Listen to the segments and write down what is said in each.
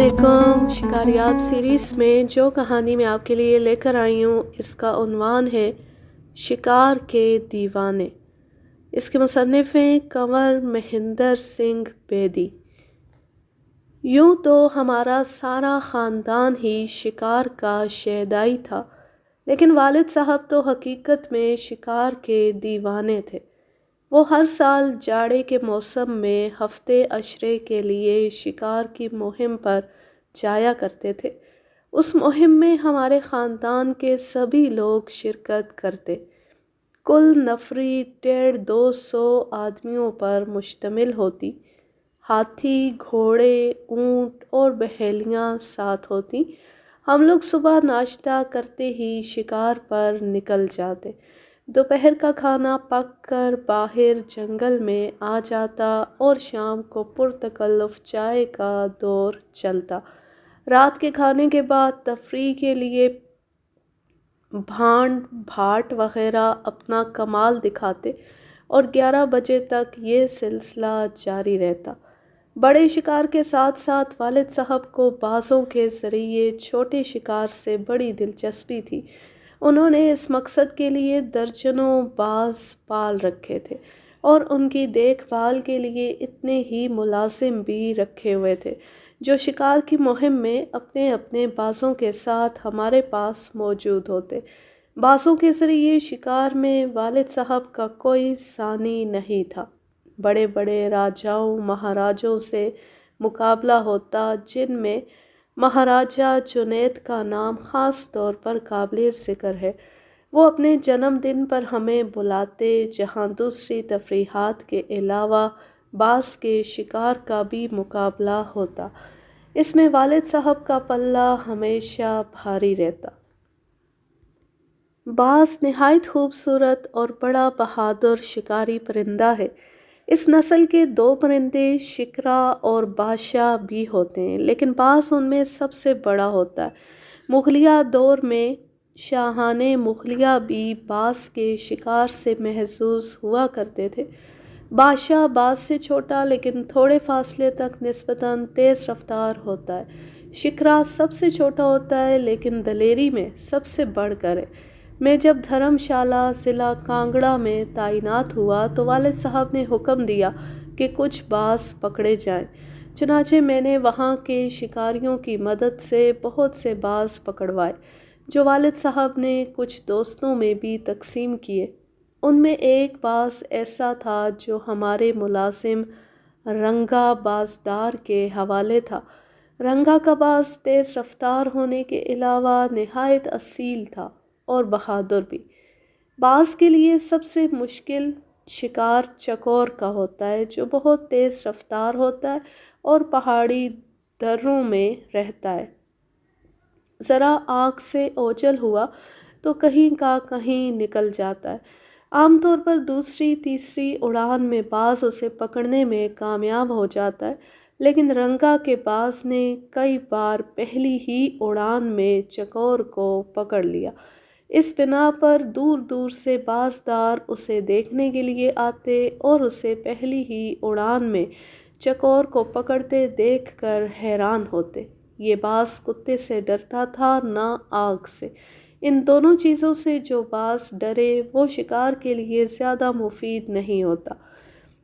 علیکم۔ شکاریات سیریز میں جو کہانی میں آپ کے لیے لے کر آئی ہوں اس کا عنوان ہے شکار کے دیوانے۔ اس کے مصنف ہیں کنور مہندر سنگھ بیدی۔ یوں تو ہمارا سارا خاندان ہی شکار کا شیدائی تھا، لیکن والد صاحب تو حقیقت میں شکار کے دیوانے تھے۔ وہ ہر سال جاڑے کے موسم میں ہفتے عشرے کے لیے شکار کی مہم پر جایا کرتے تھے۔ اس مہم میں ہمارے خاندان کے سبھی لوگ شرکت کرتے۔ کل نفری 150-200 آدمیوں پر مشتمل ہوتی۔ ہاتھی، گھوڑے، اونٹ اور بحیلیاں ساتھ ہوتی۔ ہم لوگ صبح ناشتہ کرتے ہی شکار پر نکل جاتے۔ دوپہر کا کھانا پک کر باہر جنگل میں آ جاتا اور شام کو پرتکلف چائے کا دور چلتا۔ رات کے کھانے کے بعد تفریح کے لیے بھانڈ بھاٹ وغیرہ اپنا کمال دکھاتے اور 11 بجے تک یہ سلسلہ جاری رہتا۔ بڑے شکار کے ساتھ ساتھ والد صاحب کو بازوں کے ذریعے چھوٹے شکار سے بڑی دلچسپی تھی۔ انہوں نے اس مقصد کے لیے درجنوں باز پال رکھے تھے اور ان کی دیکھ بھال کے لیے اتنے ہی ملازم بھی رکھے ہوئے تھے جو شکار کی مہم میں اپنے اپنے بازوں کے ساتھ ہمارے پاس موجود ہوتے۔ بازوں کے ذریعے شکار میں والد صاحب کا کوئی ثانی نہیں تھا۔ بڑے بڑے راجاؤں مہاراجوں سے مقابلہ ہوتا، جن میں مہاراجہ جنید کا نام خاص طور پر قابل ذکر ہے۔ وہ اپنے جنم دن پر ہمیں بلاتے، جہاں دوسری تفریحات کے علاوہ باز کے شکار کا بھی مقابلہ ہوتا۔ اس میں والد صاحب کا پلہ ہمیشہ بھاری رہتا۔ باز نہایت خوبصورت اور بڑا بہادر شکاری پرندہ ہے۔ اس نسل کے 2 پرندے شکرا اور بادشاہ بھی ہوتے ہیں، لیکن باز ان میں سب سے بڑا ہوتا ہے۔ مغلیہ دور میں شاہان مغلیہ بھی باز کے شکار سے محظوظ ہوا کرتے تھے۔ بادشاہ باز سے چھوٹا لیکن تھوڑے فاصلے تک نسبتاً تیز رفتار ہوتا ہے۔ شکرا سب سے چھوٹا ہوتا ہے لیکن دلیری میں سب سے بڑھ کر ہے۔ میں جب دھرم شالہ ضلع کانگڑا میں تعینات ہوا تو والد صاحب نے حکم دیا کہ کچھ باز پکڑے جائیں۔ چنانچہ میں نے وہاں کے شکاریوں کی مدد سے بہت سے باز پکڑوائے، جو والد صاحب نے کچھ دوستوں میں بھی تقسیم کیے۔ ان میں ایک باز ایسا تھا جو ہمارے ملازم رنگا بازدار کے حوالے تھا۔ رنگا کا باز تیز رفتار ہونے کے علاوہ نہایت اصیل تھا اور بہادر بھی۔ باز کے لیے سب سے مشکل شکار چکور کا ہوتا ہے، جو بہت تیز رفتار ہوتا ہے اور پہاڑی دروں میں رہتا ہے۔ ذرا آنکھ سے اوجھل ہوا تو کہیں کا کہیں نکل جاتا ہے۔ عام طور پر دوسری تیسری اڑان میں باز اسے پکڑنے میں کامیاب ہو جاتا ہے، لیکن رنگا کے باز نے کئی بار پہلی ہی اڑان میں چکور کو پکڑ لیا۔ اس بنا پر دور دور سے بازدار اسے دیکھنے کے لیے آتے اور اسے پہلی ہی اڑان میں چکور کو پکڑتے دیکھ کر حیران ہوتے۔ یہ باز کتے سے ڈرتا تھا نہ آگ سے۔ ان دونوں چیزوں سے جو باز ڈرے وہ شکار کے لیے زیادہ مفید نہیں ہوتا۔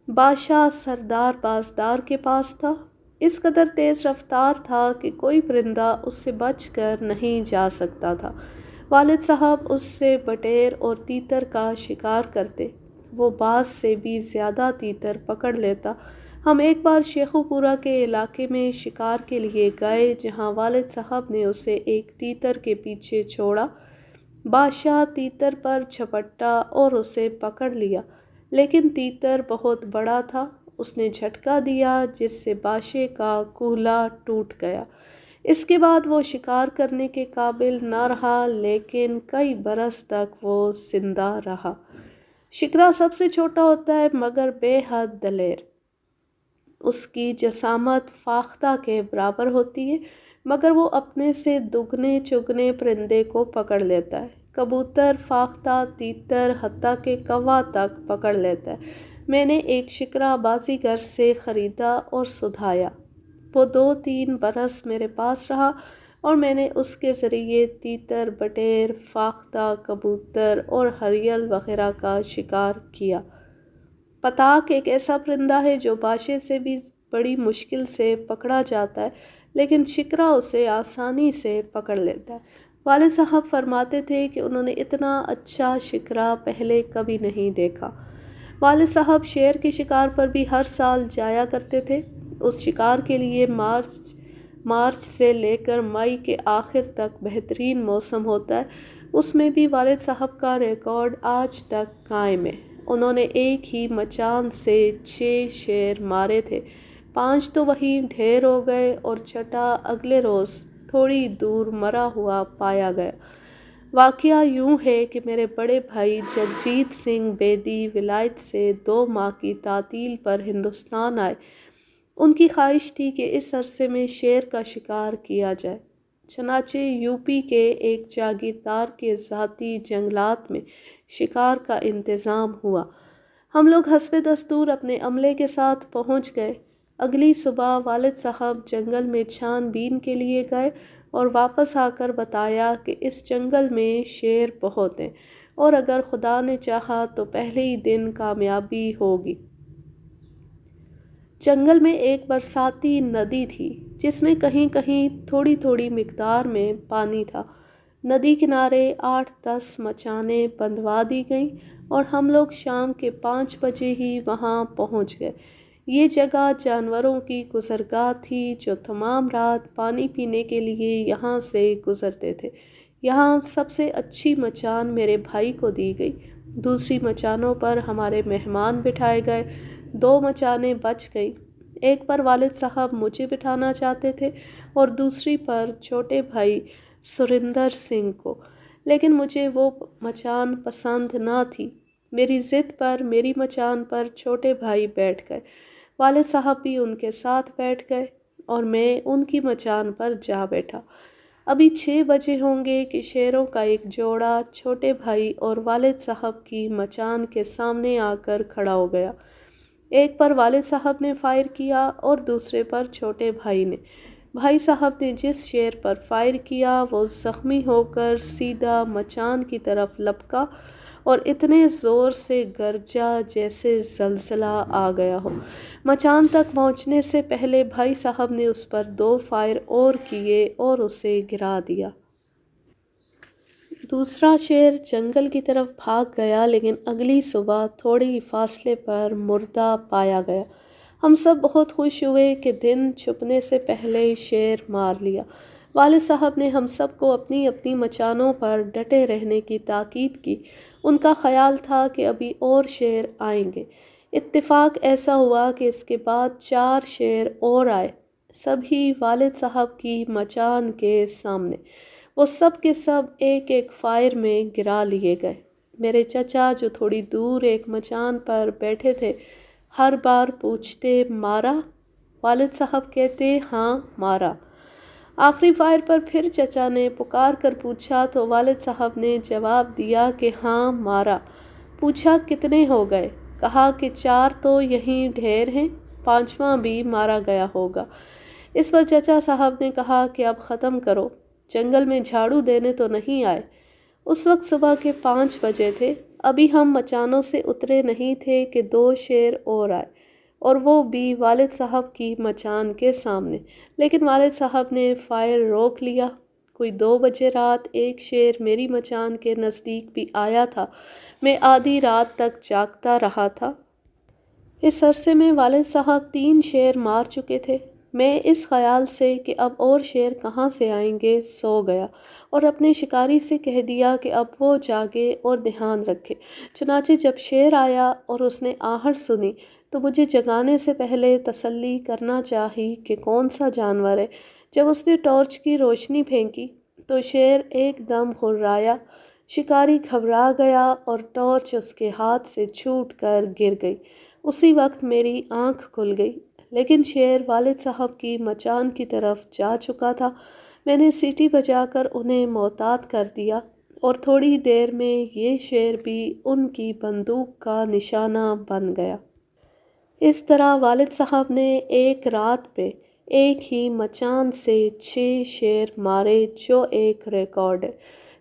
بادشاہ سردار بازدار کے پاس تھا۔ اس قدر تیز رفتار تھا کہ کوئی پرندہ اس سے بچ کر نہیں جا سکتا تھا۔ والد صاحب اس سے بٹیر اور تیتر کا شکار کرتے۔ وہ باز سے بھی زیادہ تیتر پکڑ لیتا۔ ہم ایک بار شیخو پورہ کے علاقے میں شکار کے لیے گئے، جہاں والد صاحب نے اسے ایک تیتر کے پیچھے چھوڑا۔ بادشاہ تیتر پر جھپٹا اور اسے پکڑ لیا، لیکن تیتر بہت بڑا تھا۔ اس نے جھٹکا دیا جس سے بادشاہ کا کولہ ٹوٹ گیا۔ اس کے بعد وہ شکار کرنے کے قابل نہ رہا، لیکن کئی برس تک وہ زندہ رہا۔ شکرا سب سے چھوٹا ہوتا ہے مگر بے حد دلیر۔ اس کی جسامت فاختہ کے برابر ہوتی ہے، مگر وہ اپنے سے دگنے چگنے پرندے کو پکڑ لیتا ہے۔ کبوتر، فاختہ، تیتر، حتیٰ کہ کوا تک پکڑ لیتا ہے۔ میں نے ایک شکرا بازیگر سے خریدا اور سدھایا۔ وہ 2-3 برس میرے پاس رہا اور میں نے اس کے ذریعے تیتر، بٹیر، فاختہ، کبوتر اور ہریل وغیرہ کا شکار کیا۔ پتاک ایک ایسا پرندہ ہے جو باشے سے بھی بڑی مشکل سے پکڑا جاتا ہے، لیکن شکرا اسے آسانی سے پکڑ لیتا ہے۔ والد صاحب فرماتے تھے کہ انہوں نے اتنا اچھا شکرا پہلے کبھی نہیں دیکھا۔ والد صاحب شیر کے شکار پر بھی ہر سال جایا کرتے تھے۔ اس شکار کے لیے مارچ سے لے کر مئی کے آخر تک بہترین موسم ہوتا ہے۔ اس میں بھی والد صاحب کا ریکارڈ آج تک قائم ہے۔ انہوں نے ایک ہی مچان سے 6 شیر مارے تھے۔ 5 تو وہیں ڈھیر ہو گئے اور چھٹا اگلے روز تھوڑی دور مرا ہوا پایا گیا۔ واقعہ یوں ہے کہ میرے بڑے بھائی جگجیت سنگھ بیدی ولایت سے 2 ماہ کی تعطیل پر ہندوستان آئے۔ ان کی خواہش تھی کہ اس عرصے میں شیر کا شکار کیا جائے۔ چنانچہ یوپی کے ایک جاگیردار کے ذاتی جنگلات میں شکار کا انتظام ہوا۔ ہم لوگ حسب دستور اپنے عملے کے ساتھ پہنچ گئے۔ اگلی صبح والد صاحب جنگل میں چھان بین کے لیے گئے اور واپس آ کر بتایا کہ اس جنگل میں شیر بہت ہیں اور اگر خدا نے چاہا تو پہلے ہی دن کامیابی ہوگی۔ جنگل میں ایک برساتی ندی تھی جس میں کہیں کہیں تھوڑی تھوڑی مقدار میں پانی تھا۔ ندی کنارے 8-10 مچانیں بندھوا دی گئیں اور ہم لوگ شام کے 5 بجے ہی وہاں پہنچ گئے۔ یہ جگہ جانوروں کی گزرگاہ تھی جو تمام رات پانی پینے کے لیے یہاں سے گزرتے تھے۔ یہاں سب سے اچھی مچان میرے بھائی کو دی گئی۔ دوسری مچانوں پر ہمارے مہمان بٹھائے گئے۔ 2 مچانیں بچ گئیں۔ ایک پر والد صاحب مجھے بٹھانا چاہتے تھے اور دوسری پر چھوٹے بھائی سریندر سنگھ کو، لیکن مجھے وہ مچان پسند نہ تھی۔ میری ضد پر میری مچان پر چھوٹے بھائی بیٹھ گئے۔ والد صاحب بھی ان کے ساتھ بیٹھ گئے اور میں ان کی مچان پر جا بیٹھا۔ ابھی 6 بجے ہوں گے کہ شیروں کا ایک جوڑا چھوٹے بھائی اور والد صاحب کی مچان کے سامنے آ کر کھڑا ہو گیا۔ ایک پر والد صاحب نے فائر کیا اور دوسرے پر چھوٹے بھائی نے۔ بھائی صاحب نے جس شیر پر فائر کیا وہ زخمی ہو کر سیدھا مچان کی طرف لپکا اور اتنے زور سے گرجا جیسے زلزلہ آ گیا ہو۔ مچان تک پہنچنے سے پہلے بھائی صاحب نے اس پر 2 فائر اور کیے اور اسے گرا دیا۔ دوسرا شیر جنگل کی طرف بھاگ گیا لیکن اگلی صبح تھوڑی فاصلے پر مردہ پایا گیا۔ ہم سب بہت خوش ہوئے کہ دن چھپنے سے پہلے شیر مار لیا۔ والد صاحب نے ہم سب کو اپنی اپنی مچانوں پر ڈٹے رہنے کی تاکید کی۔ ان کا خیال تھا کہ ابھی اور شیر آئیں گے۔ اتفاق ایسا ہوا کہ اس کے بعد 4 شیر اور آئے، سبھی والد صاحب کی مچان کے سامنے۔ وہ سب کے سب ایک ایک فائر میں گرا لیے گئے۔ میرے چچا جو تھوڑی دور ایک مچان پر بیٹھے تھے ہر بار پوچھتے مارا؟ والد صاحب کہتے ہاں مارا۔ آخری فائر پر پھر چچا نے پکار کر پوچھا تو والد صاحب نے جواب دیا کہ ہاں مارا۔ پوچھا کتنے ہو گئے؟ کہا کہ 4 تو یہیں ڈھیر ہیں، 5واں بھی مارا گیا ہوگا۔ اس پر چچا صاحب نے کہا کہ اب ختم کرو، جنگل میں جھاڑو دینے تو نہیں آئے۔ اس وقت صبح کے 5 بجے تھے۔ ابھی ہم مچانوں سے اترے نہیں تھے کہ 2 شیر اور آئے اور وہ بھی والد صاحب کی مچان کے سامنے، لیکن والد صاحب نے فائر روک لیا۔ کوئی 2 بجے رات ایک شیر میری مچان کے نزدیک بھی آیا تھا۔ میں آدھی رات تک جاگتا رہا تھا۔ اس عرصے میں والد صاحب 3 شیر مار چکے تھے۔ میں اس خیال سے کہ اب اور شیر کہاں سے آئیں گے سو گیا اور اپنے شکاری سے کہہ دیا کہ اب وہ جاگے اور دھیان رکھے۔ چنانچہ جب شیر آیا اور اس نے آہٹ سنی تو مجھے جگانے سے پہلے تسلی کرنا چاہی کہ کون سا جانور ہے۔ جب اس نے ٹارچ کی روشنی پھینکی تو شیر ایک دم ہررایا۔ شکاری گھبرا گیا اور ٹارچ اس کے ہاتھ سے چھوٹ کر گر گئی۔ اسی وقت میری آنکھ کھل گئی، لیکن شیر والد صاحب کی مچان کی طرف جا چکا تھا۔ میں نے سیٹی بجا کر انہیں محتاط کر دیا اور تھوڑی دیر میں یہ شیر بھی ان کی بندوق کا نشانہ بن گیا۔ اس طرح والد صاحب نے ایک رات میں ایک ہی مچان سے 6 شیر مارے، جو ایک ریکارڈ ہے۔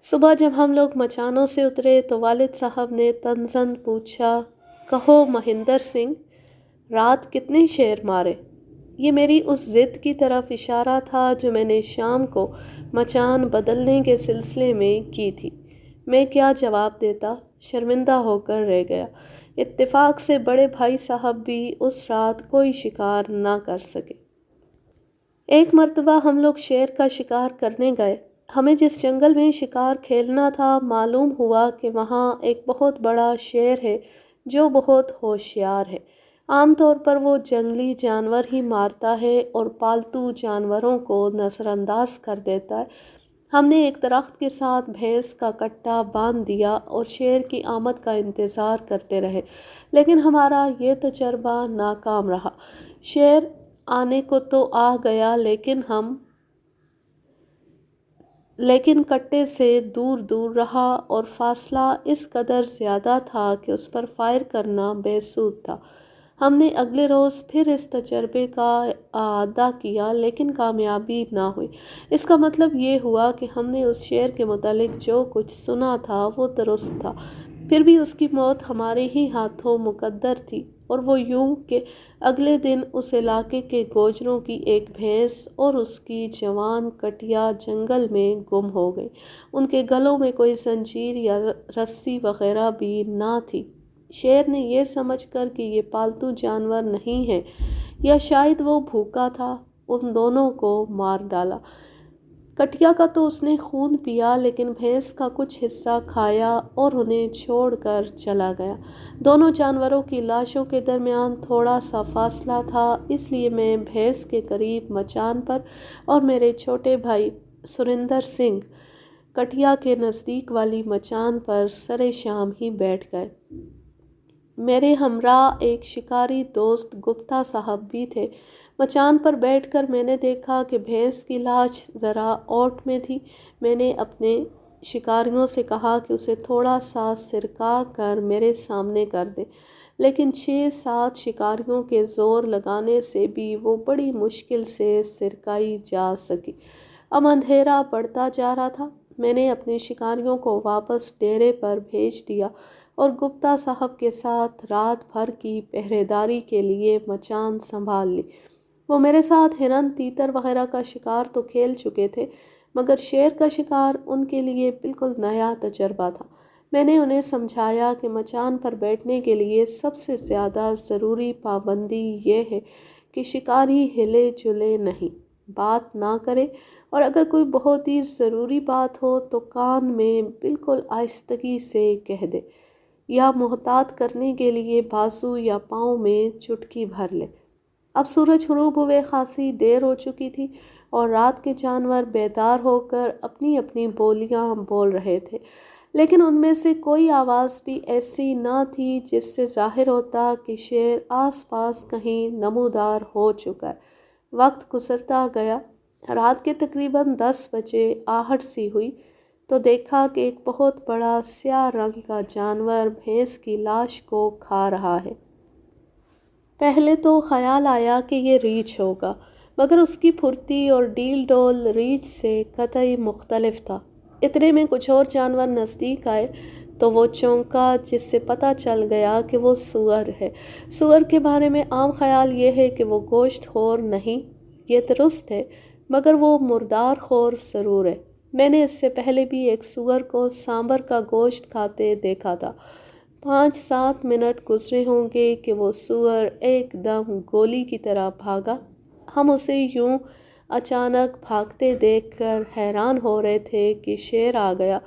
صبح جب ہم لوگ مچانوں سے اترے تو والد صاحب نے طنزاً پوچھا، کہو مہندر سنگھ، رات کتنے شیر مارے؟ یہ میری اس ضد کی طرف اشارہ تھا جو میں نے شام کو مچان بدلنے کے سلسلے میں کی تھی۔ میں کیا جواب دیتا؟ شرمندہ ہو کر رہ گیا۔ اتفاق سے بڑے بھائی صاحب بھی اس رات کوئی شکار نہ کر سکے۔ ایک مرتبہ ہم لوگ شیر کا شکار کرنے گئے۔ ہمیں جس جنگل میں شکار کھیلنا تھا، معلوم ہوا کہ وہاں ایک بہت بڑا شیر ہے جو بہت ہوشیار ہے۔ عام طور پر وہ جنگلی جانور ہی مارتا ہے اور پالتو جانوروں کو نظر انداز کر دیتا ہے۔ ہم نے ایک درخت کے ساتھ بھینس کا کٹا باندھ دیا اور شیر کی آمد کا انتظار کرتے رہے، لیکن ہمارا یہ تجربہ ناکام رہا۔ شیر آنے کو تو آ گیا، لیکن کٹے سے دور دور رہا اور فاصلہ اس قدر زیادہ تھا کہ اس پر فائر کرنا بے سود تھا۔ ہم نے اگلے روز پھر اس تجربے کا اعادہ کیا، لیکن کامیابی نہ ہوئی۔ اس کا مطلب یہ ہوا کہ ہم نے اس شیر کے متعلق جو کچھ سنا تھا وہ درست تھا، پھر بھی اس کی موت ہمارے ہی ہاتھوں مقدر تھی، اور وہ یوں کہ اگلے دن اس علاقے کے گوجروں کی ایک بھینس اور اس کی جوان کٹیا جنگل میں گم ہو گئی۔ ان کے گلوں میں کوئی زنجیر یا رسی وغیرہ بھی نہ تھی۔ شیر نے یہ سمجھ کر کہ یہ پالتو جانور نہیں ہے، یا شاید وہ بھوکا تھا، ان دونوں کو مار ڈالا۔ کٹیا کا تو اس نے خون پیا، لیکن بھینس کا کچھ حصہ کھایا اور انہیں چھوڑ کر چلا گیا۔ دونوں جانوروں کی لاشوں کے درمیان تھوڑا سا فاصلہ تھا، اس لیے میں بھینس کے قریب مچان پر اور میرے چھوٹے بھائی سریندر سنگھ کٹیا کے نزدیک والی مچان پر سرِ شام ہی بیٹھ گئے۔ میرے ہمراہ ایک شکاری دوست گپتا صاحب بھی تھے۔ مچان پر بیٹھ کر میں نے دیکھا کہ بھینس کی لاش ذرا اوٹ میں تھی۔ میں نے اپنے شکاریوں سے کہا کہ اسے تھوڑا سا سرکا کر میرے سامنے کر دیں، لیکن 6-7 شکاریوں کے زور لگانے سے بھی وہ بڑی مشکل سے سرکائی جا سکی۔ اب اندھیرا بڑھتا جا رہا تھا۔ میں نے اپنے شکاریوں کو واپس ڈیرے پر بھیج دیا اور گپتا صاحب کے ساتھ رات بھر کی پہرے داری کے لیے مچان سنبھال لی۔ وہ میرے ساتھ ہرن، تیتر وغیرہ کا شکار تو کھیل چکے تھے، مگر شیر کا شکار ان کے لیے بالکل نیا تجربہ تھا۔ میں نے انہیں سمجھایا کہ مچان پر بیٹھنے کے لیے سب سے زیادہ ضروری پابندی یہ ہے کہ شکاری ہلے جلے نہیں، بات نہ کرے، اور اگر کوئی بہت ہی ضروری بات ہو تو کان میں بالکل آہستگی سے کہہ دے، یا محتاط کرنے کے لیے بازو یا پاؤں میں چٹکی بھر لے۔ اب سورج غروب ہوئے خاصی دیر ہو چکی تھی اور رات کے جانور بیدار ہو کر اپنی اپنی بولیاں بول رہے تھے، لیکن ان میں سے کوئی آواز بھی ایسی نہ تھی جس سے ظاہر ہوتا کہ شیر آس پاس کہیں نمودار ہو چکا ہے۔ وقت گزرتا گیا۔ رات کے تقریباً 10 بجے آہٹ سی ہوئی تو دیکھا کہ ایک بہت بڑا سیاہ رنگ کا جانور بھینس کی لاش کو کھا رہا ہے۔ پہلے تو خیال آیا کہ یہ ریچھ ہوگا، مگر اس کی پھرتی اور ڈیل ڈول ریچھ سے قطعی مختلف تھا۔ اتنے میں کچھ اور جانور نزدیک آئے تو وہ چونکا، جس سے پتہ چل گیا کہ وہ سور ہے۔ سور کے بارے میں عام خیال یہ ہے کہ وہ گوشت خور نہیں، یہ درست ہے، مگر وہ مردار خور ضرور ہے۔ میں نے اس سے پہلے بھی ایک سور کو سانبر کا گوشت کھاتے دیکھا تھا۔ 5-7 منٹ گزرے ہوں گے کہ وہ سور ایک دم گولی کی طرح بھاگا۔ ہم اسے یوں اچانک بھاگتے دیکھ کر حیران ہو رہے تھے کہ شیر آ گیا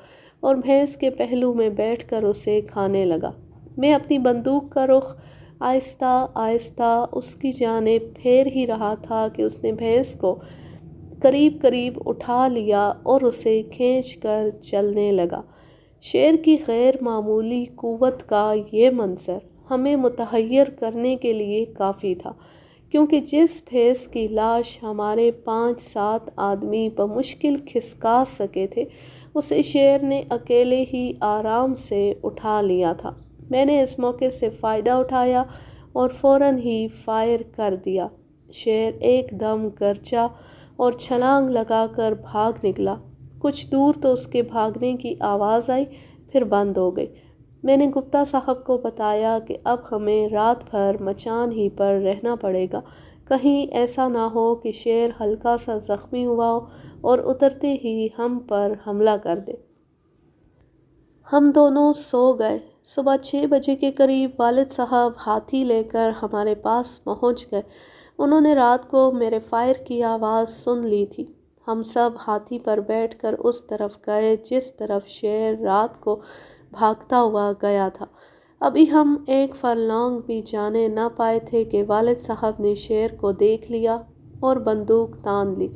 اور بھینس کے پہلو میں بیٹھ کر اسے کھانے لگا۔ میں اپنی بندوق کا رخ آہستہ آہستہ اس کی جانب پھیر ہی رہا تھا کہ اس نے بھینس کو قریب قریب اٹھا لیا اور اسے کھینچ کر چلنے لگا۔ شیر کی غیر معمولی قوت کا یہ منظر ہمیں متحیر کرنے کے لیے کافی تھا، کیونکہ جس بھینس کی لاش ہمارے 5-7 آدمی بمشکل کھسکا سکے تھے، اسے شیر نے اکیلے ہی آرام سے اٹھا لیا تھا۔ میں نے اس موقع سے فائدہ اٹھایا اور فوراً ہی فائر کر دیا۔ شیر ایک دم گرجا اور چھلانگ لگا کر بھاگ نکلا۔ کچھ دور تو اس کے بھاگنے کی آواز آئی، پھر بند ہو گئی۔ میں نے گپتا صاحب کو بتایا کہ اب ہمیں رات بھر مچان ہی پر رہنا پڑے گا، کہیں ایسا نہ ہو کہ شیر ہلکا سا زخمی ہوا ہو اور اترتے ہی ہم پر حملہ کر دے۔ ہم دونوں سو گئے۔ صبح 6 بجے کے قریب والد صاحب ہاتھی لے کر ہمارے پاس پہنچ گئے۔ انہوں نے رات کو میرے فائر کی آواز سن لی تھی۔ ہم سب ہاتھی پر بیٹھ کر اس طرف گئے جس طرف شیر رات کو بھاگتا ہوا گیا تھا۔ ابھی ہم ایک فرلانگ بھی جانے نہ پائے تھے کہ والد صاحب نے شیر کو دیکھ لیا اور بندوق تان لی،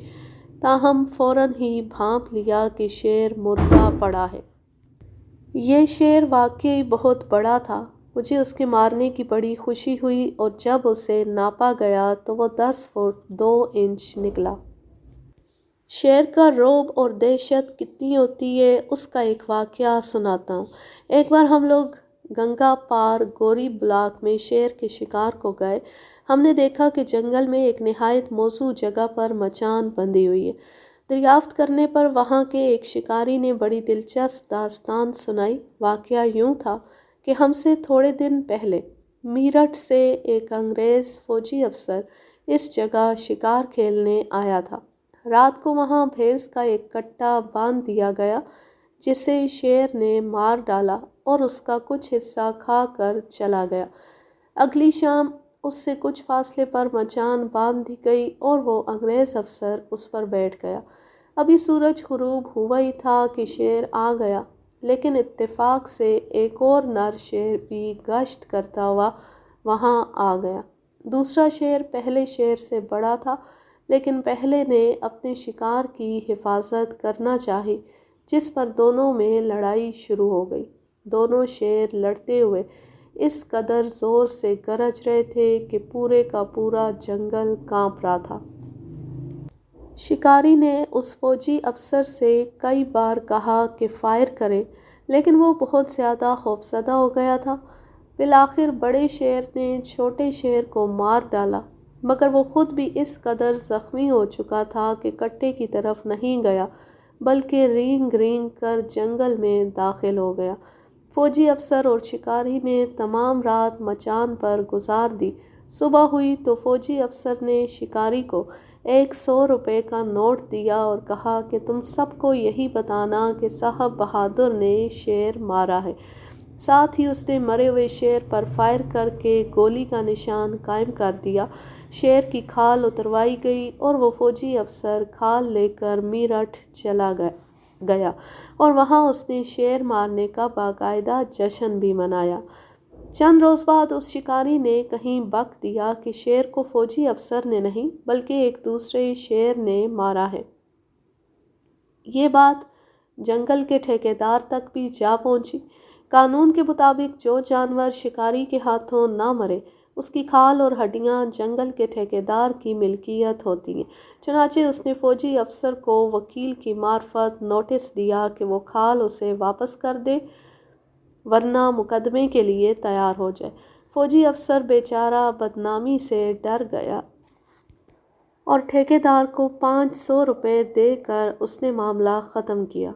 تاہم فوراً ہی بھانپ لیا کہ شیر مردہ پڑا ہے۔ یہ شیر واقعی بہت بڑا تھا۔ مجھے اس کے مارنے کی بڑی خوشی ہوئی اور جب اسے ناپا گیا تو وہ 10 فٹ 2 انچ نکلا۔ شیر کا رعب اور دہشت کتنی ہوتی ہے اس کا ایک واقعہ سناتا ہوں۔ ایک بار ہم لوگ گنگا پار گوری بلاک میں شیر کے شکار کو گئے۔ ہم نے دیکھا کہ جنگل میں ایک نہایت موزوں جگہ پر مچان بندھی ہوئی ہے۔ دریافت کرنے پر وہاں کے ایک شکاری نے بڑی دلچسپ داستان سنائی۔ واقعہ یوں تھا کہ ہم سے تھوڑے دن پہلے میرٹھ سے ایک انگریز فوجی افسر اس جگہ شکار کھیلنے آیا تھا۔ رات کو وہاں بھینس کا ایک کٹا باندھ دیا گیا جسے شیر نے مار ڈالا اور اس کا کچھ حصہ کھا کر چلا گیا۔ اگلی شام اس سے کچھ فاصلے پر مچان باندھ دی گئی اور وہ انگریز افسر اس پر بیٹھ گیا۔ ابھی سورج غروب ہوا ہی تھا کہ شیر آ گیا، لیکن اتفاق سے ایک اور نر شیر بھی گشت کرتا ہوا وہاں آ گیا۔ دوسرا شیر پہلے شیر سے بڑا تھا، لیکن پہلے نے اپنے شکار کی حفاظت کرنا چاہی، جس پر دونوں میں لڑائی شروع ہو گئی۔ دونوں شیر لڑتے ہوئے اس قدر زور سے گرج رہے تھے کہ پورے کا پورا جنگل کانپ رہا تھا۔ شکاری نے اس فوجی افسر سے کئی بار کہا کہ فائر کرے، لیکن وہ بہت زیادہ خوفزدہ ہو گیا تھا۔ بالآخر بڑے شیر نے چھوٹے شیر کو مار ڈالا، مگر وہ خود بھی اس قدر زخمی ہو چکا تھا کہ کٹے کی طرف نہیں گیا بلکہ رینگ رینگ کر جنگل میں داخل ہو گیا۔ فوجی افسر اور شکاری نے تمام رات مچان پر گزار دی۔ صبح ہوئی تو فوجی افسر نے شکاری کو 100 روپے کا نوٹ دیا اور کہا کہ تم سب کو یہی بتانا کہ صاحب بہادر نے شیر مارا ہے۔ ساتھ ہی اس نے مرے ہوئے شیر پر فائر کر کے گولی کا نشان قائم کر دیا۔ شیر کی کھال اتروائی گئی اور وہ فوجی افسر کھال لے کر میرٹھ چلا گیا اور وہاں اس نے شیر مارنے کا باقاعدہ جشن بھی منایا۔ چند روز بعد اس شکاری نے کہیں بک دیا کہ شیر کو فوجی افسر نے نہیں بلکہ ایک دوسرے شیر نے مارا ہے۔ یہ بات جنگل کے ٹھیکیدار تک بھی جا پہنچی۔ قانون کے مطابق جو جانور شکاری کے ہاتھوں نہ مرے اس کی کھال اور ہڈیاں جنگل کے ٹھیکیدار کی ملکیت ہوتی ہیں۔ چنانچہ اس نے فوجی افسر کو وکیل کی معرفت نوٹس دیا کہ وہ کھال اسے واپس کر دے ورنہ مقدمے کے لیے تیار ہو جائے۔ فوجی افسر بیچارہ بدنامی سے ڈر گیا اور ٹھیکیدار کو 500 روپے دے کر اس نے معاملہ ختم کیا۔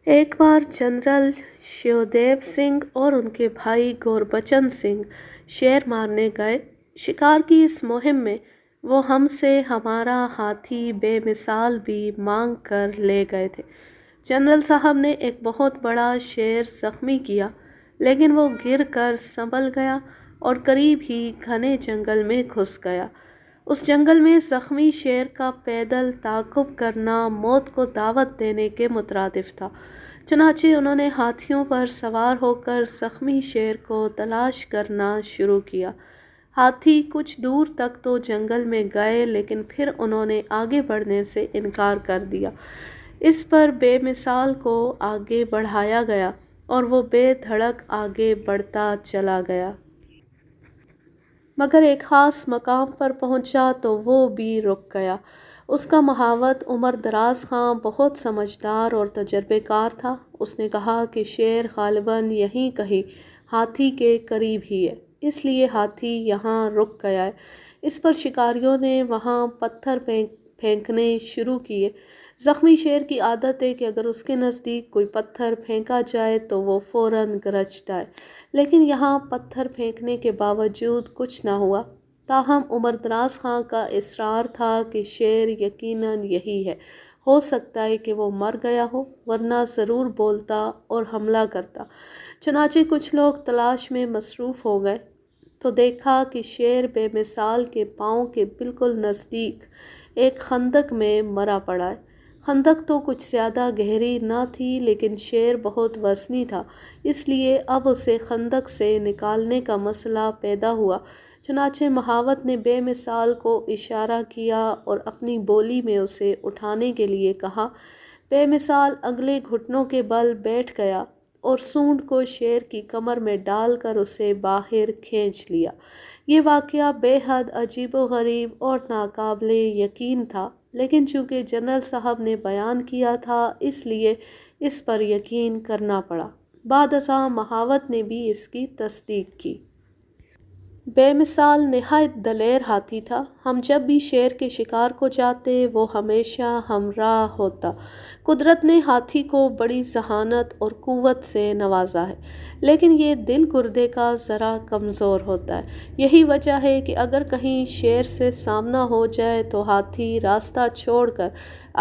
ایک بار جنرل شیودیو سنگھ اور ان کے بھائی گوربچن سنگھ شیر مارنے گئے۔ شکار کی اس مہم میں وہ ہم سے ہمارا ہاتھی بے مثال بھی مانگ کر لے گئے تھے۔ جنرل صاحب نے ایک بہت بڑا شیر زخمی کیا، لیکن وہ گر کر سنبھل گیا اور قریب ہی گھنے جنگل میں گھس گیا۔ اس جنگل میں زخمی شیر کا پیدل تعاقب کرنا موت کو دعوت دینے کے مترادف تھا۔ چنانچہ انہوں نے ہاتھیوں پر سوار ہو کر زخمی شیر کو تلاش کرنا شروع کیا۔ ہاتھی کچھ دور تک تو جنگل میں گئے، لیکن پھر انہوں نے آگے بڑھنے سے انکار کر دیا۔ اس پر بے مثال کو آگے بڑھایا گیا اور وہ بے دھڑک آگے بڑھتا چلا گیا، مگر ایک خاص مقام پر پہنچا تو وہ بھی رک گیا۔ اس کا محاوت عمر دراز خاں بہت سمجھدار اور تجربے کار تھا۔ اس نے کہا کہ شیر غالباً یہیں کہیں ہاتھی کے قریب ہی ہے، اس لیے ہاتھی یہاں رک گیا ہے۔ اس پر شکاریوں نے وہاں پتھر پھینکنے شروع کیے۔ زخمی شیر کی عادت ہے کہ اگر اس کے نزدیک کوئی پتھر پھینکا جائے تو وہ فوراً گرجتا ہے، لیکن یہاں پتھر پھینکنے کے باوجود کچھ نہ ہوا۔ تاہم عمر دراز خان کا اصرار تھا کہ شیر یقیناً یہی ہے، ہو سکتا ہے کہ وہ مر گیا ہو، ورنہ ضرور بولتا اور حملہ کرتا۔ چنانچہ کچھ لوگ تلاش میں مصروف ہو گئے تو دیکھا کہ شیر بے مثال کے پاؤں کے بالکل نزدیک ایک خندق میں مرا پڑا ہے۔ خندق تو کچھ زیادہ گہری نہ تھی، لیکن شیر بہت وزنی تھا، اس لیے اب اسے خندق سے نکالنے کا مسئلہ پیدا ہوا۔ چنانچہ مہاوت نے بے مثال کو اشارہ کیا اور اپنی بولی میں اسے اٹھانے کے لیے کہا۔ بے مثال اگلے گھٹنوں کے بل بیٹھ گیا اور سونڈ کو شیر کی کمر میں ڈال کر اسے باہر کھینچ لیا۔ یہ واقعہ بے حد عجیب و غریب اور ناقابل یقین تھا، لیکن چونکہ جنرل صاحب نے بیان کیا تھا اس لیے اس پر یقین کرنا پڑا۔ بعد ازاں مہاوت نے بھی اس کی تصدیق کی۔ بے مثال نہایت دلیر ہاتھی تھا۔ ہم جب بھی شیر کے شکار کو جاتے وہ ہمیشہ ہمراہ ہوتا۔ قدرت نے ہاتھی کو بڑی ذہانت اور قوت سے نوازا ہے، لیکن یہ دل گردے کا ذرا کمزور ہوتا ہے۔ یہی وجہ ہے کہ اگر کہیں شیر سے سامنا ہو جائے تو ہاتھی راستہ چھوڑ کر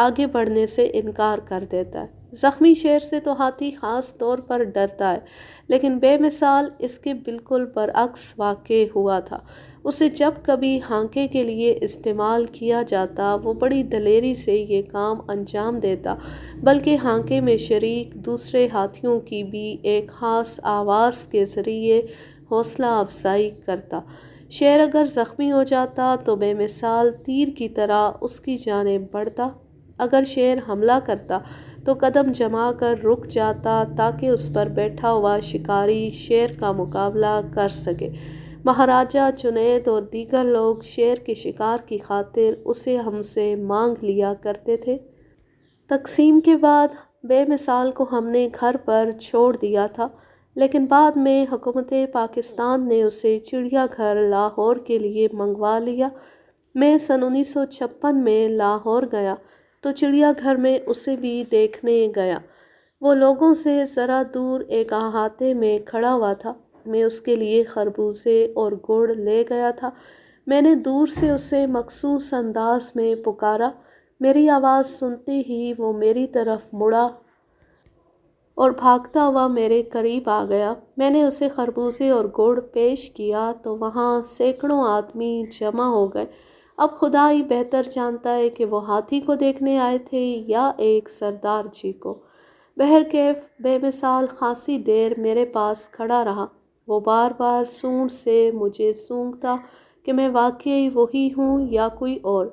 آگے بڑھنے سے انکار کر دیتا ہے۔ زخمی شیر سے تو ہاتھی خاص طور پر ڈرتا ہے، لیکن بے مثال اس کے بالکل برعکس واقع ہوا تھا۔ اسے جب کبھی ہانکے کے لیے استعمال کیا جاتا وہ بڑی دلیری سے یہ کام انجام دیتا، بلکہ ہانکے میں شریک دوسرے ہاتھیوں کی بھی ایک خاص آواز کے ذریعے حوصلہ افزائی کرتا۔ شیر اگر زخمی ہو جاتا تو بے مثال تیر کی طرح اس کی جانب بڑھتا۔ اگر شیر حملہ کرتا تو قدم جما کر رک جاتا تاکہ اس پر بیٹھا ہوا شکاری شیر کا مقابلہ کر سکے۔ مہاراجہ جنید اور دیگر لوگ شیر کے شکار کی خاطر اسے ہم سے مانگ لیا کرتے تھے۔ تقسیم کے بعد بے مثال کو ہم نے گھر پر چھوڑ دیا تھا، لیکن بعد میں حکومت پاکستان نے اسے چڑیا گھر لاہور کے لیے منگوا لیا۔ میں سن 1956 میں لاہور گیا تو چڑیا گھر میں اسے بھی دیکھنے گیا۔ وہ لوگوں سے ذرا دور ایک احاطے میں کھڑا ہوا تھا۔ میں اس کے لیے خربوزے اور گڑ لے گیا تھا۔ میں نے دور سے اسے مخصوص انداز میں پکارا۔ میری آواز سنتے ہی وہ میری طرف مڑا اور بھاگتا ہوا میرے قریب آ گیا۔ میں نے اسے خربوزے اور گڑ پیش کیا تو وہاں سینکڑوں آدمی جمع ہو گئے۔ اب خدا ہی بہتر جانتا ہے کہ وہ ہاتھی کو دیکھنے آئے تھے یا ایک سردار جی کو۔ بہرکیف بے مثال خاصی دیر میرے پاس کھڑا رہا۔ وہ بار بار سونڈ سے مجھے سونگھتا کہ میں واقعی وہی ہوں یا کوئی اور۔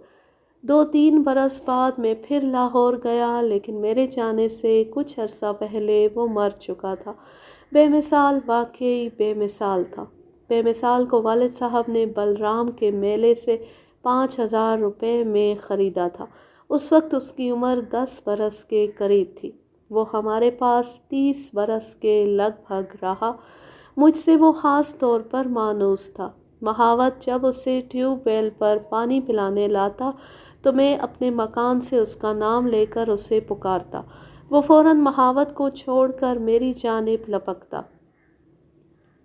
2-3 برس بعد میں پھر لاہور گیا، لیکن میرے جانے سے کچھ عرصہ پہلے وہ مر چکا تھا۔ بے مثال واقعی بے مثال تھا۔ بے مثال کو والد صاحب نے بلرام کے میلے سے 5000 روپے میں خریدا تھا۔ اس وقت اس کی عمر 10 برس کے قریب تھی۔ وہ ہمارے پاس 30 برس کے لگ بھگ رہا۔ مجھ سے وہ خاص طور پر مانوس تھا۔ مہاوت جب اسے ٹیوب ویل پر پانی پلانے لاتا تو میں اپنے مکان سے اس کا نام لے کر اسے پکارتا۔ وہ فوراً مہاوت کو چھوڑ کر میری جانب لپکتا۔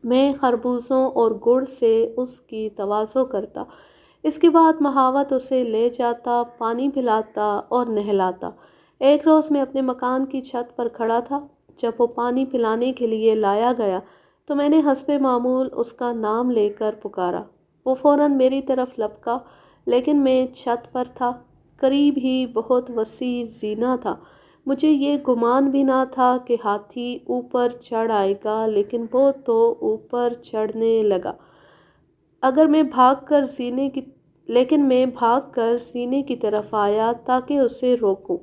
میں خربوزوں اور گڑ سے اس کی تواضع کرتا۔ اس کے بعد مہاوت اسے لے جاتا، پانی پلاتا اور نہلاتا۔ ایک روز میں اپنے مکان کی چھت پر کھڑا تھا۔ جب وہ پانی پلانے کے لیے لایا گیا تو میں نے حسب معمول اس کا نام لے کر پکارا۔ وہ فوراً میری طرف لپکا، لیکن میں چھت پر تھا، قریب ہی بہت وسیع زینہ تھا۔ مجھے یہ گمان بھی نہ تھا کہ ہاتھی اوپر چڑھ آئے گا، لیکن وہ تو اوپر چڑھنے لگا۔ میں بھاگ کر زینے کی طرف آیا تاکہ اسے روکوں،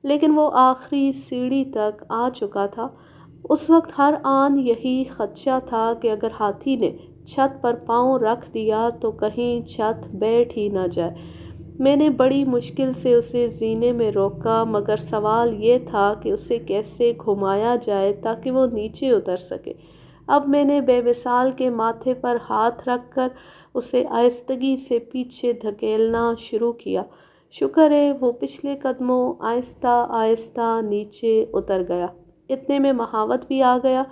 لیکن وہ آخری سیڑھی تک آ چکا تھا۔ اس وقت ہر آن یہی خدشہ تھا کہ اگر ہاتھی نے چھت پر پاؤں رکھ دیا تو کہیں چھت بیٹھ ہی نہ جائے۔ میں نے بڑی مشکل سے اسے زینے میں روکا، مگر سوال یہ تھا کہ اسے کیسے گھمایا جائے تاکہ وہ نیچے اتر سکے۔ اب میں نے بے وصال کے ماتھے پر ہاتھ رکھ کر اسے آہستگی سے پیچھے دھکیلنا شروع کیا۔ شکر ہے وہ پچھلے قدموں آہستہ آہستہ نیچے اتر گیا۔ اتنے میں محاوت بھی آ گیا۔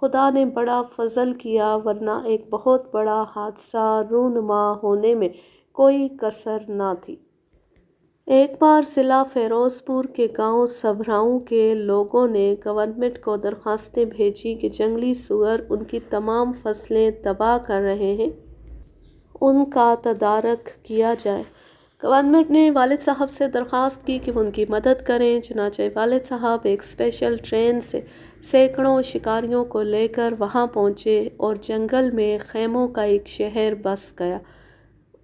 خدا نے بڑا فضل کیا، ورنہ ایک بہت بڑا حادثہ رونما ہونے میں کوئی کسر نہ تھی۔ ایک بار ضلع فیروز پور کے گاؤں سبھراؤں کے لوگوں نے گورنمنٹ کو درخواستیں بھیجی کہ جنگلی سور ان کی تمام فصلیں تباہ کر رہے ہیں، ان کا تدارک کیا جائے۔ گورنمنٹ نے والد صاحب سے درخواست کی کہ وہ ان کی مدد کریں۔ چنانچہ والد صاحب ایک اسپیشل ٹرین سے سینکڑوں شکاریوں کو لے کر وہاں پہنچے اور جنگل میں خیموں کا ایک شہر بس گیا۔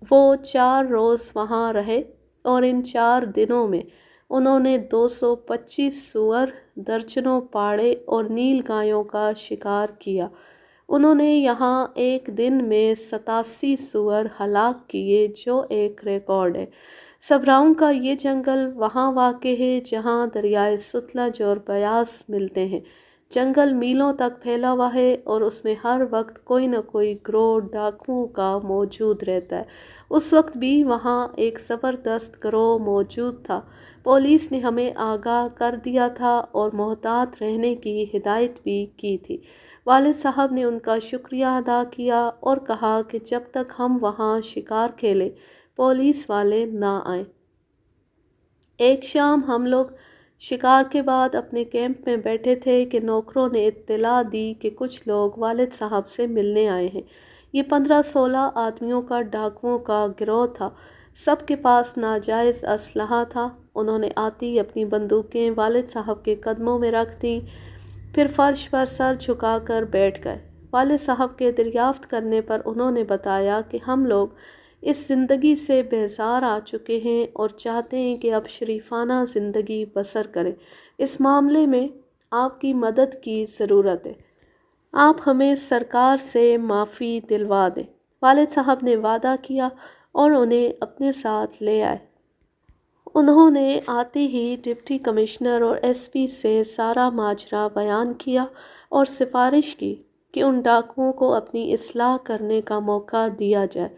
وہ 4 روز وہاں رہے اور ان 4 دنوں میں انہوں نے 225 سور، درجنوں پاڑے اور نیل گایوں کا شکار کیا۔ انہوں نے یہاں ایک دن میں 87 سور ہلاک کیے، جو ایک ریکارڈ ہے۔ سبھراؤں کا یہ جنگل وہاں واقع ہے جہاں دریائے ستلج اور بیاس ملتے ہیں۔ جنگل میلوں تک پھیلا ہوا ہے اور اس میں ہر وقت کوئی نہ کوئی گروہ ڈاکوؤں کا موجود رہتا ہے۔ اس وقت بھی وہاں ایک زبردست گروہ موجود تھا۔ پولیس نے ہمیں آگاہ کر دیا تھا اور محتاط رہنے کی ہدایت بھی کی تھی۔ والد صاحب نے ان کا شکریہ ادا کیا اور کہا کہ جب تک ہم وہاں شکار کھیلیں پولیس والے نہ آئیں۔ ایک شام ہم لوگ شکار کے بعد اپنے کیمپ میں بیٹھے تھے کہ نوکروں نے اطلاع دی کہ کچھ لوگ والد صاحب سے ملنے آئے ہیں۔ یہ 15-16 آدمیوں کا ڈاکوؤں کا گروہ تھا۔ سب کے پاس ناجائز اسلحہ تھا۔ انہوں نے آتے ہی اپنی بندوقیں والد صاحب کے قدموں میں رکھ دیں، پھر فرش پر سر جھکا کر بیٹھ گئے۔ والد صاحب کے دریافت کرنے پر انہوں نے بتایا کہ ہم لوگ اس زندگی سے بیزار آ چکے ہیں اور چاہتے ہیں کہ اب شریفانہ زندگی بسر کریں۔ اس معاملے میں آپ کی مدد کی ضرورت ہے۔ آپ ہمیں سرکار سے معافی دلوا دیں۔ والد صاحب نے وعدہ کیا اور انہیں اپنے ساتھ لے آئے۔ انہوں نے آتے ہی ڈپٹی کمشنر اور ایس پی سے سارا ماجرا بیان کیا اور سفارش کی کہ ان ڈاکوؤں کو اپنی اصلاح کرنے کا موقع دیا جائے۔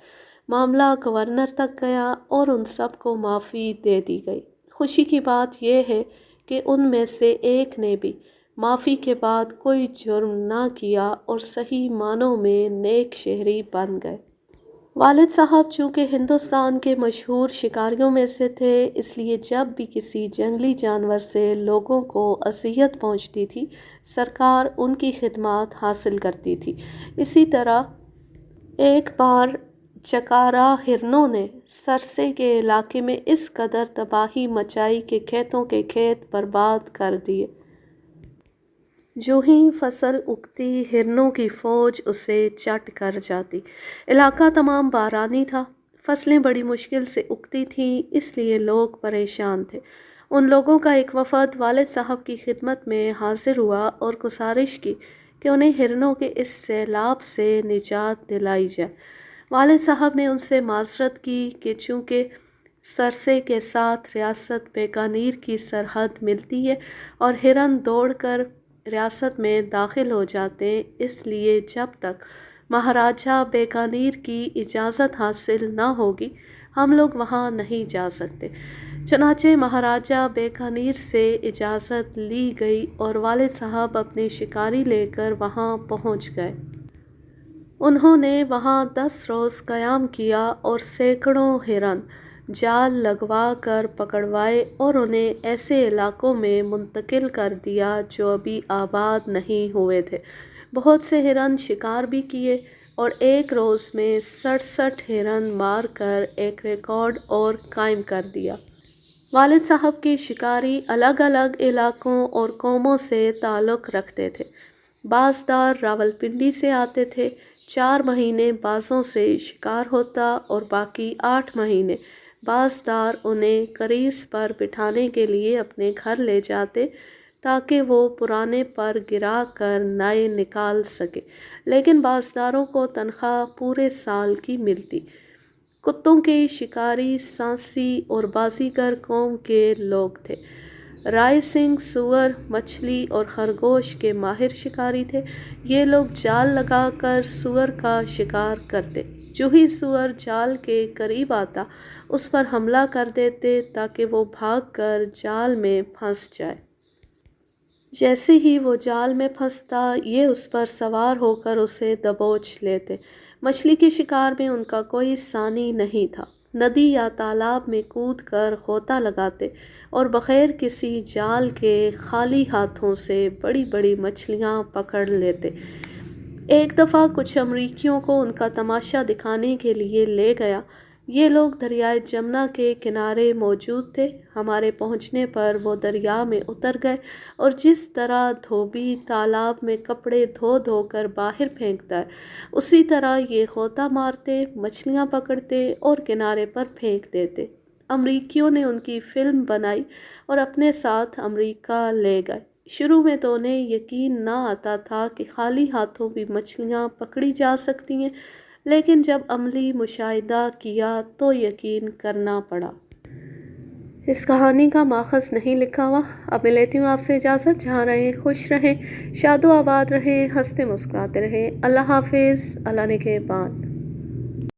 معاملہ گورنر تک گیا اور ان سب کو معافی دے دی گئی۔ خوشی کی بات یہ ہے کہ ان میں سے ایک نے بھی معافی کے بعد کوئی جرم نہ کیا اور صحیح معنوں میں نیک شہری بن گئے۔ والد صاحب چونکہ ہندوستان کے مشہور شکاریوں میں سے تھے، اس لیے جب بھی کسی جنگلی جانور سے لوگوں کو اذیت پہنچتی تھی، سرکار ان کی خدمات حاصل کرتی تھی۔ اسی طرح ایک بار چکارا ہرنوں نے سرسے کے علاقے میں اس قدر تباہی مچائی کہ کھیتوں کے کھیت برباد کر دیے۔ جو ہی فصل اگتی، ہرنوں کی فوج اسے چٹ کر جاتی۔ علاقہ تمام بارانی تھا، فصلیں بڑی مشکل سے اگتی تھیں، اس لیے لوگ پریشان تھے۔ ان لوگوں کا ایک وفد والد صاحب کی خدمت میں حاضر ہوا اور گزارش کی کہ انہیں ہرنوں کے اس سیلاب سے نجات دلائی جائے۔ والد صاحب نے ان سے معذرت کی کہ چونکہ سرسے کے ساتھ ریاست بیکانیر کی سرحد ملتی ہے اور ہرن دوڑ کر ریاست میں داخل ہو جاتے ہیں، اس لیے جب تک مہاراجہ بیکانیر کی اجازت حاصل نہ ہوگی ہم لوگ وہاں نہیں جا سکتے۔ چنانچہ مہاراجہ بیکانیر سے اجازت لی گئی اور والد صاحب اپنے شکاری لے کر وہاں پہنچ گئے۔ انہوں نے وہاں 10 روز قیام کیا اور سینکڑوں ہرن جال لگوا کر پکڑوائے اور انہیں ایسے علاقوں میں منتقل کر دیا جو ابھی آباد نہیں ہوئے تھے۔ بہت سے ہرن شکار بھی کیے اور ایک روز میں 67 ہرن مار کر ایک ریکارڈ اور قائم کر دیا۔ والد صاحب کے شکاری الگ الگ علاقوں اور قوموں سے تعلق رکھتے تھے۔ بازدار راولپنڈی سے آتے تھے۔ 4 مہینے بازوں سے شکار ہوتا اور باقی 8 مہینے بازدار انہیں کریز پر بٹھانے کے لیے اپنے گھر لے جاتے تاکہ وہ پرانے پر گرا کر نئے نکال سکے، لیکن بازداروں کو تنخواہ پورے سال کی ملتی۔ کتوں کے شکاری سانسی اور بازیگر قوم کے لوگ تھے۔ رائے سنگھ سور، مچھلی اور خرگوش کے ماہر شکاری تھے۔ یہ لوگ جال لگا کر سور کا شکار کرتے۔ جو ہی سور جال کے قریب آتا اس پر حملہ کر دیتے تاکہ وہ بھاگ کر جال میں پھنس جائے۔ جیسے ہی وہ جال میں پھنستا یہ اس پر سوار ہو کر اسے دبوچ لیتے۔ مچھلی کے شکار میں ان کا کوئی ثانی نہیں تھا۔ ندی یا تالاب میں کود کر غوطہ لگاتے اور بغیر کسی جال کے خالی ہاتھوں سے بڑی بڑی مچھلیاں پکڑ لیتے۔ ایک دفعہ کچھ امریکیوں کو ان کا تماشا دکھانے کے لیے لے گیا۔ یہ لوگ دریائے جمنا کے کنارے موجود تھے۔ ہمارے پہنچنے پر وہ دریا میں اتر گئے اور جس طرح دھوبی تالاب میں کپڑے دھو دھو کر باہر پھینکتا ہے اسی طرح یہ غوطہ مارتے، مچھلیاں پکڑتے اور کنارے پر پھینک دیتے۔ امریکیوں نے ان کی فلم بنائی اور اپنے ساتھ امریکہ لے گئے۔ شروع میں تو انہیں یقین نہ آتا تھا کہ خالی ہاتھوں بھی مچھلیاں پکڑی جا سکتی ہیں، لیکن جب عملی مشاہدہ کیا تو یقین کرنا پڑا۔ اس کہانی کا ماخذ نہیں لکھا ہوا۔ اب میں لیتی ہوں آپ سے اجازت۔ جہاں رہیں خوش رہیں، شاد و آباد رہیں، ہنستے مسکراتے رہیں۔ اللہ حافظ، اللہ نگہبان۔